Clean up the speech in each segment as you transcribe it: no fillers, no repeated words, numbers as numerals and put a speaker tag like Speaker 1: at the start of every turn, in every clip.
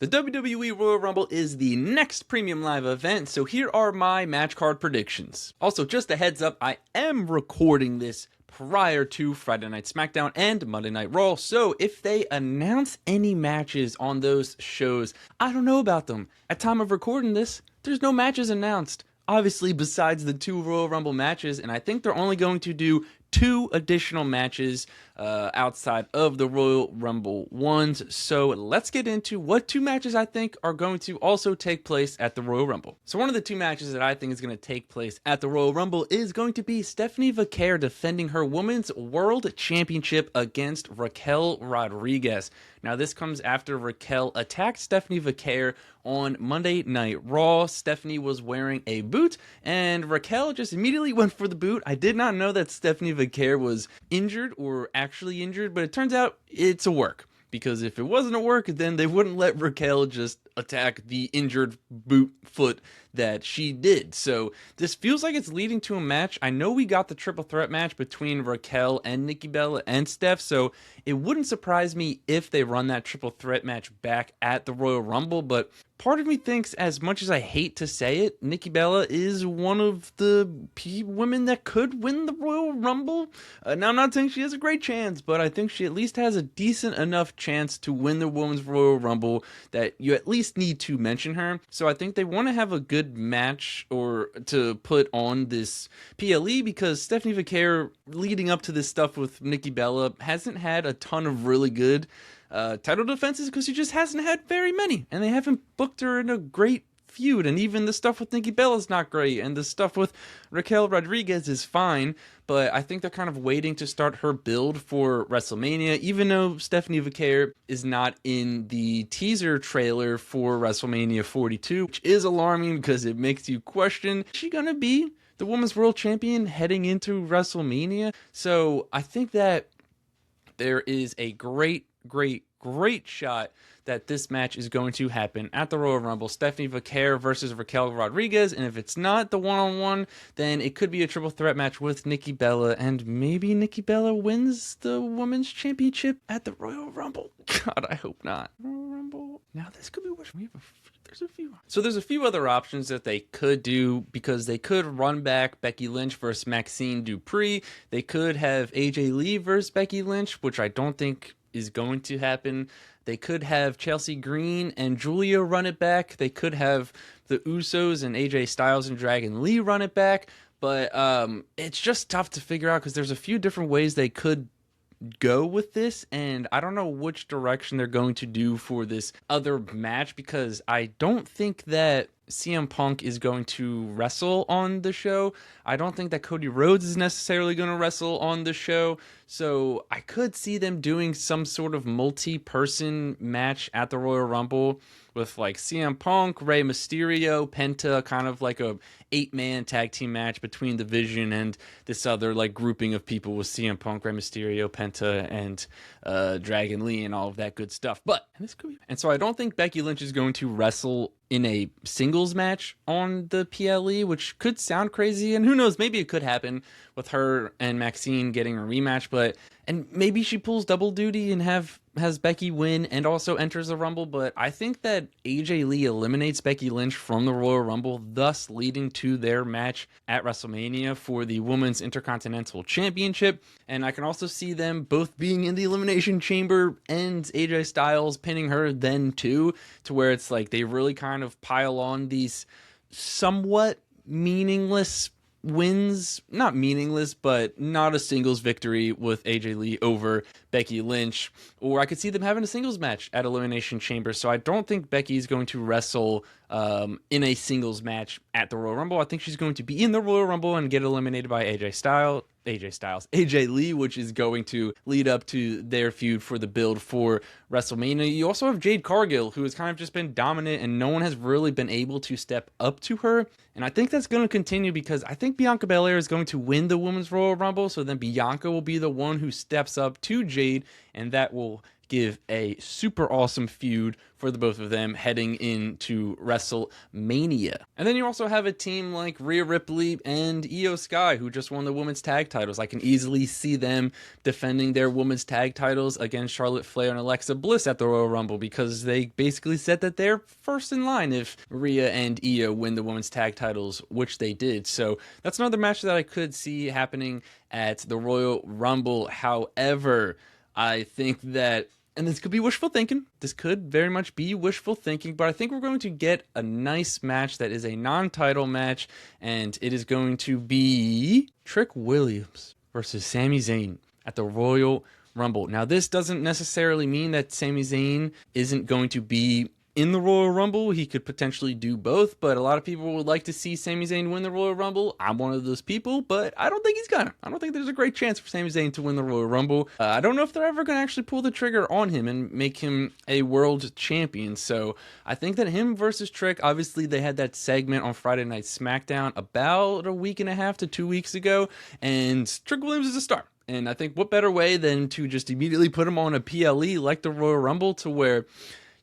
Speaker 1: The WWE Royal Rumble is the next premium live event, so here are my match card predictions. Also, just a heads up, I am recording this prior to Friday Night SmackDown and Monday Night Raw, so if they announce any matches on those shows, I don't know about them. At time of recording this, there's no matches announced. Obviously, besides the 2 Royal Rumble matches, and I think they're only going to do 2 additional matches outside of the Royal Rumble ones. So let's get into what 2 matches I think are going to also take place at the Royal Rumble. So one of the 2 matches that I think is going to take place at the Royal Rumble is going to be Stephanie Vaquer defending her Women's World Championship against Raquel Rodriguez. Now this comes after Raquel attacked Stephanie Vaquer on Monday Night Raw. Stephanie was wearing a boot and Raquel just immediately went for the boot. I did not know that Stephanie Vaquer was injured or actually injured, but it turns out it's a work. Because if it wasn't a work, then they wouldn't let Raquel just attack the injured boot foot that she did. So this feels like it's leading to a match. I know we got the triple threat match between Raquel and Nikki Bella and Steph, so it wouldn't surprise me if they run that triple threat match back at the Royal Rumble, but part of me thinks, as much as I hate to say it, Nikki Bella is one of the women that could win the Royal Rumble. Now, I'm not saying she has a great chance, but I think she at least has a decent enough chance to win the Women's Royal Rumble that you at least need to mention her. So I think they want to have a good match or to put on this PLE, because Stephanie Vaquer, leading up to this stuff with Nikki Bella, hasn't had a ton of really good title defenses because she just hasn't had very many, and they haven't booked her in a great feud. And even the stuff with Nikki Bella is not great, and the stuff with Raquel Rodriguez is fine, but I think they're kind of waiting to start her build for WrestleMania, even though Stephanie Vaquer is not in the teaser trailer for WrestleMania 42, which is alarming because it makes you question, is she gonna be the Women's World Champion heading into WrestleMania? So I think that there is a great shot that this match is going to happen at the Royal Rumble. Stephanie Vaquer versus Raquel Rodriguez, and if it's not the one-on-one, then it could be a triple threat match with Nikki Bella, and maybe Nikki Bella wins the Women's Championship at the Royal Rumble. God, I hope not. Royal Rumble. Now this could be what we have. There's a few. So there's a few other options that they could do, because they could run back Becky Lynch versus Maxine Dupree. They could have AJ Lee versus Becky Lynch, which I don't think is going to happen. They could have Chelsea Green and Julia run it back. They could have the Usos and AJ Styles and Dragon Lee run it back. But it's just tough to figure out, because there's a few different ways they could go with this, and I don't know which direction they're going to do for this other match, because I don't think that CM Punk is going to wrestle on the show. I don't think that Cody Rhodes is necessarily going to wrestle on the show. So I could see them doing some sort of multi-person match at the Royal Rumble with like CM Punk, Rey Mysterio, Penta, kind of like a 8-man tag team match between the Vision and this other like grouping of people with CM Punk, Rey Mysterio, Penta, and Dragon Lee and all of that good stuff. And so I don't think Becky Lynch is going to wrestle in a singles match on the PLE, which could sound crazy, and who knows, maybe it could happen with her and Maxine getting a rematch, and maybe she pulls double duty and has Becky win and also enters the Rumble. But I think that AJ Lee eliminates Becky Lynch from the Royal Rumble, thus leading to their match at WrestleMania for the Women's Intercontinental Championship. And I can also see them both being in the Elimination Chamber and AJ Styles pinning her then too, to where it's like they really kind of pile on these somewhat meaningless wins, not meaningless, but not a singles victory with AJ Lee over Becky Lynch. Or I could see them having a singles match at Elimination Chamber. So I don't think Becky's going to wrestle in a singles match at the Royal Rumble. I think she's going to be in the Royal Rumble and get eliminated by AJ Lee, which is going to lead up to their feud for the build for WrestleMania. You also have Jade Cargill, who has kind of just been dominant, and no one has really been able to step up to her. And I think that's going to continue, because I think Bianca Belair is going to win the Women's Royal Rumble, so then Bianca will be the one who steps up to Jade, and that will give a super awesome feud for the both of them heading into WrestleMania. And then you also have a team like Rhea Ripley and Io Sky, who just won the women's tag titles. I can easily see them defending their women's tag titles against Charlotte Flair and Alexa Bliss at the Royal Rumble, because they basically said that they're first in line if Rhea and Io win the women's tag titles, which they did. So that's another match that I could see happening at the Royal Rumble. However, I think that, and this could be wishful thinking, this could very much be wishful thinking, but I think we're going to get a nice match that is a non-title match, and it is going to be Trick Williams versus Sami Zayn at the Royal Rumble. Now, this doesn't necessarily mean that Sami Zayn isn't going to be in the Royal Rumble. He could potentially do both, but a lot of people would like to see Sami Zayn win the Royal Rumble. I'm one of those people, but I don't think he's gonna. I don't think there's a great chance for Sami Zayn to win the Royal Rumble. I don't know if they're ever gonna actually pull the trigger on him and make him a world champion. So I think that him versus Trick, obviously they had that segment on Friday Night SmackDown about a week and a half to 2 weeks ago, and Trick Williams is a star. And I think what better way than to just immediately put him on a PLE like the Royal Rumble, to where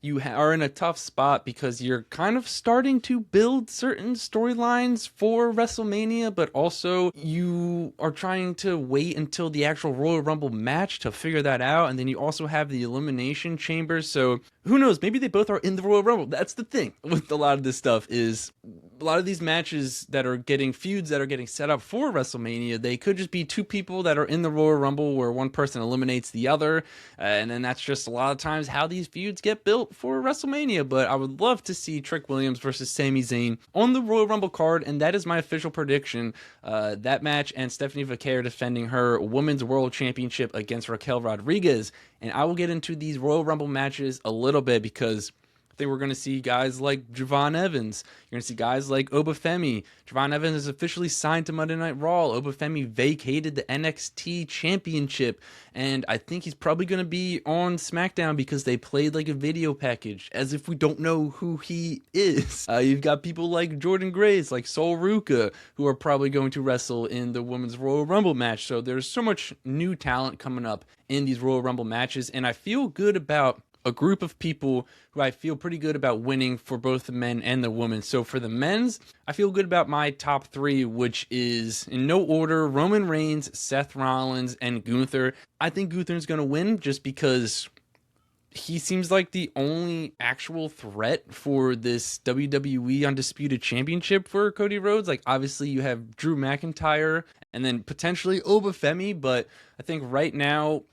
Speaker 1: you are in a tough spot because you're kind of starting to build certain storylines for WrestleMania, but also you are trying to wait until the actual Royal Rumble match to figure that out. And then you also have the Elimination Chamber. So who knows? Maybe they both are in the Royal Rumble. That's the thing with a lot of this stuff, is a lot of these matches that are getting feuds that are getting set up for WrestleMania, they could just be two people that are in the Royal Rumble where one person eliminates the other. And then that's just a lot of times how these feuds get built for WrestleMania. But I would love to see Trick Williams versus Sami Zayn on the Royal Rumble card, and that is my official prediction. That match, and Stephanie Vaquer defending her Women's World Championship against Raquel Rodriguez. And I will get into these Royal Rumble matches a little bit, because I think we're going to see guys like Javon Evans. You're going to see guys like Obafemi. Javon Evans is officially signed to Monday Night Raw. Obafemi vacated the NXT Championship, and I think he's probably going to be on SmackDown because they played like a video package, as if we don't know who he is. You've got people like Jordan Grace, like Sol Ruka, who are probably going to wrestle in the Women's Royal Rumble match. So there's so much new talent coming up in these Royal Rumble matches, and I feel good about a group of people who I feel pretty good about winning for both the men and the women. So for the men's, I feel good about my top three, which is, in no order, Roman Reigns, Seth Rollins, and Gunther. I think Gunther's going to win just because he seems like the only actual threat for this WWE Undisputed Championship for Cody Rhodes. Like, obviously you have Drew McIntyre and then potentially Obafemi, but I think right now,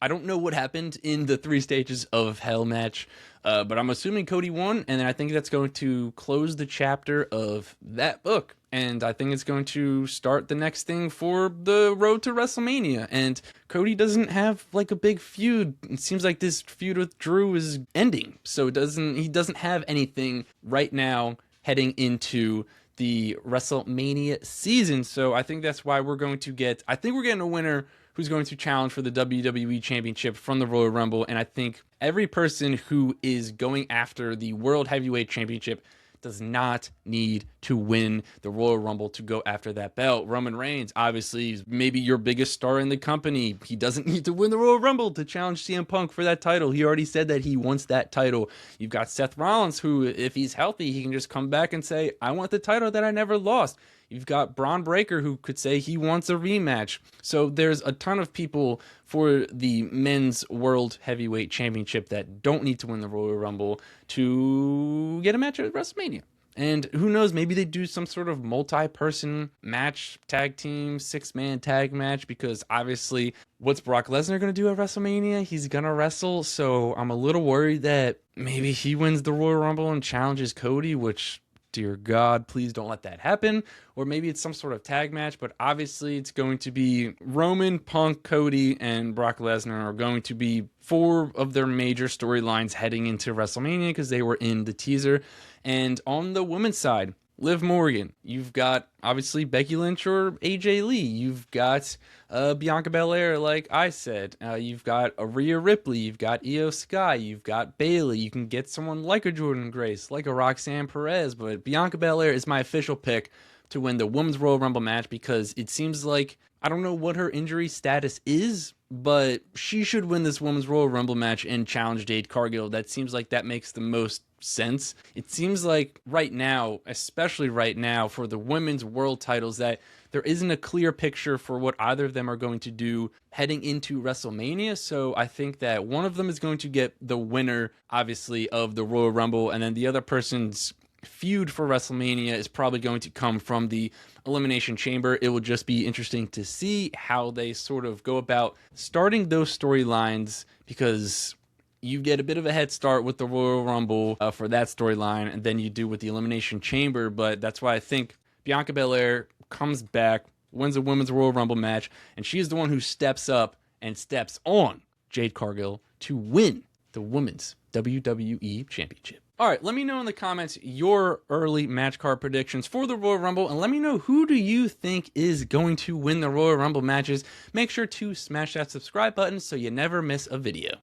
Speaker 1: I don't know what happened in the 3 stages of Hell match, but I'm assuming Cody won, and I think that's going to close the chapter of that book. And I think it's going to start the next thing for the road to WrestleMania. And Cody doesn't have like a big feud. It seems like this feud with Drew is ending. So he doesn't have anything right now heading into the WrestleMania season. So I think that's why we're getting a winner who's going to challenge for the WWE Championship from the Royal Rumble. And I think every person who is going after the World Heavyweight Championship does not need to win the Royal Rumble to go after that belt. Roman Reigns, obviously, is maybe your biggest star in the company. He doesn't need to win the Royal Rumble to challenge CM Punk for that title. He already said that he wants that title. You've got Seth Rollins, who, if he's healthy, he can just come back and say, I want the title that I never lost. You've got Braun Breaker, who could say he wants a rematch. So there's a ton of people for the men's World Heavyweight Championship that don't need to win the Royal Rumble to get a match at WrestleMania. And who knows, maybe they do some sort of multi-person match, tag team, 6-man tag match, because obviously what's Brock Lesnar going to do at WrestleMania? He's going to wrestle. So I'm a little worried that maybe he wins the Royal Rumble and challenges Cody, which, dear God, please don't let that happen. Or maybe it's some sort of tag match, but obviously it's going to be Roman, Punk, Cody, and Brock Lesnar are going to be 4 of their major storylines heading into WrestleMania because they were in the teaser. And on the women's side, Liv Morgan, you've got obviously Becky Lynch or AJ Lee, you've got Bianca Belair, like I said, you've got Rhea Ripley, you've got Io Sky, you've got Bayley, you can get someone like a Jordan Grace, like a Roxanne Perez, but Bianca Belair is my official pick to win the Women's Royal Rumble match because it seems like, I don't know what her injury status is, but she should win this Women's Royal Rumble match and challenge Jade Cargill. That seems like that makes the most sense. It seems like right now, especially right now, for the women's world titles, that there isn't a clear picture for what either of them are going to do heading into WrestleMania. So I think that one of them is going to get the winner, obviously, of the Royal Rumble, and then the other person's feud for WrestleMania is probably going to come from the Elimination Chamber. It will just be interesting to see how they sort of go about starting those storylines, because you get a bit of a head start with the Royal Rumble for that storyline, and then you do with the Elimination Chamber. But that's why I think Bianca Belair comes back, wins a Women's Royal Rumble match, and she's the one who steps up and steps on Jade Cargill to win the Women's WWE Championship. All right, let me know in the comments your early match card predictions for the Royal Rumble, and let me know who do you think is going to win the Royal Rumble matches. Make sure to smash that subscribe button so you never miss a video.